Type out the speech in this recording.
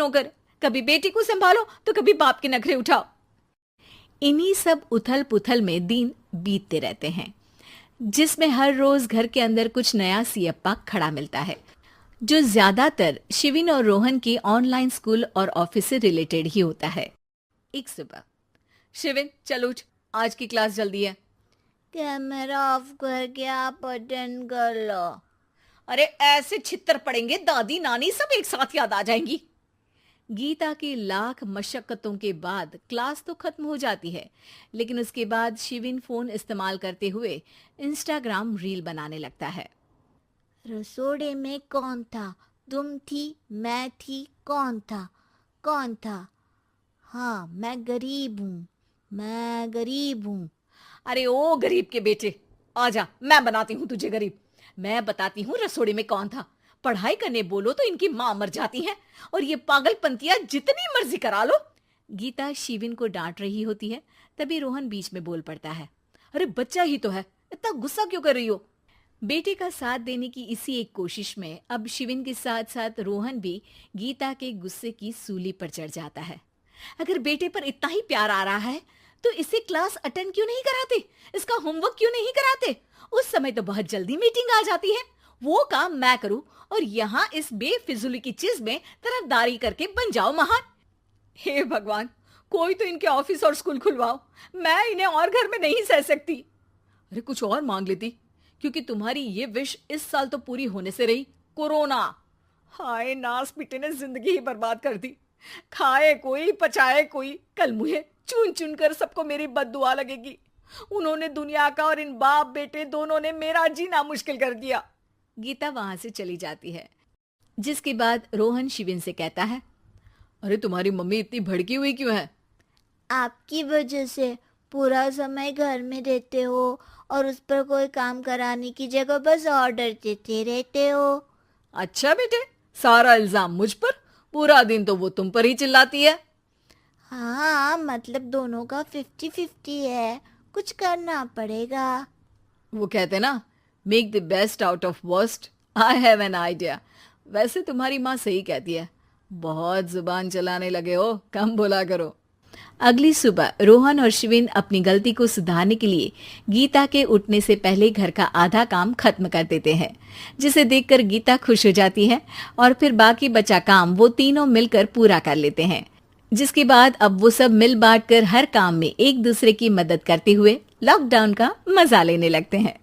नौकर, कभी बेटी को संभालो तो कभी बाप के नखरे उठाओ। इन्हीं सब उथल पुथल में दिन बीतते रहते हैं, जिसमें हर रोज घर के अंदर कुछ नया सियप्पा खड़ा मिलता है, जो ज्यादातर शिविन और रोहन के ऑनलाइन स्कूल और ऑफिस से रिलेटेड ही होता है। एक सुबह, शिविन चलो उठ, आज की क्लास जल्दी है। कैमरा ऑफ करके आप अटेंड कर लो। अरे ऐसे छित्तर पड़ेंगे, दादी नानी सब एक साथ याद आ जाएंगी। गीता की लाख मशक्कतों के बाद क्लास तो खत्म हो जाती है, लेकिन उसके बाद शिविन फोन इस्तेमाल करते हुए इंस्टाग्राम रील बनाने लगता है। रसोड़े में कौन था? तुम थी, मैं थी, कौन था? कौन था? हाँ, मैं गरीब हूँ, मैं गरीब हूँ। अरे ओ गरीब के बेटे, आजा, मैं बनाती हूँ तुझे गरीब। मैं बताती हूँ रसोड़े में कौन था। पढ़ाई करने बोलो तो इनकी माँ मर जाती है, और ये पागलपंतियां जितनी मर्जी करा लो। गीता शिविन को डांट रही होती है, तभी रोहन बीच में बोल पड़ता है। अरे बच्चा ही तो है, इतना गुस्सा क्यों कर रही हो? बेटे का साथ देने की इसी एक कोशिश में अब शिविन के साथ साथ रोहन भी गीता के गुस्से की सूली पर चढ़ जाता है। अगर बेटे पर इतना ही प्यार आ रहा है तो इसे क्लास अटेंड क्यों नहीं कराते, इसका होमवर्क क्यों नहीं कराते? उस समय तो बहुत जल्दी मीटिंग आ जाती है, वो काम मैं करूं और यहाँ इस बेफिजुली की चीज में तरफदारी करके बन जाओ महान। हे भगवान, कोई तो इनके ऑफिस और स्कूल खुलवाओ, मैं इन्हें और घर में नहीं सह सकती। अरे कुछ और मांग लेती, क्योंकि तुम्हारी ये विश इस साल तो पूरी होने से रही, कोरोना। हाय नास पिटे ने जिंदगी ही बर्बाद कर दी। खाए कोई पचाए कोई, कल मुझे चुन चुन कर सबको मेरी बद्दुआ लगेगी। उन्होंने दुनिया का और इन बाप बेटे दोनों ने मेरा जीना मुश्किल कर दिया। गीता वहां से चली जाती है, जिसके बाद रोहन शिविन से कहता है, अरे तुम्हारी मम्मी इतनी भड़की हुई क्यों है? आपकी वजह से पूरा समय घर में रहते हो और उस पर कोई काम कराने की जगह बस ऑर्डर देते रहते हो। अच्छा बेटे, सारा इल्जाम मुझ पर? पूरा दिन तो वो तुम पर ही चिल्लाती है। हाँ, मतलब दोनों का 50-50 है, कुछ करना पड़ेगा। वो कहते ना, make the best out of worst. I have an idea. वैसे तुम्हारी माँ सही कहती है, बहुत जुबान चलाने लगे हो, कम बोला करो। अगली सुबह रोहन और शिविन अपनी गलती को सुधारने के लिए गीता के उठने से पहले घर का आधा काम खत्म कर देते हैं, जिसे देखकर गीता खुश हो जाती है और फिर बाकी बचा काम वो तीनों मिलकर पूरा कर लेते हैं, जिसके बाद अब वो सब मिल बांट कर हर काम में एक दूसरे की मदद करते हुए लॉकडाउन का मजा लेने लगते हैं।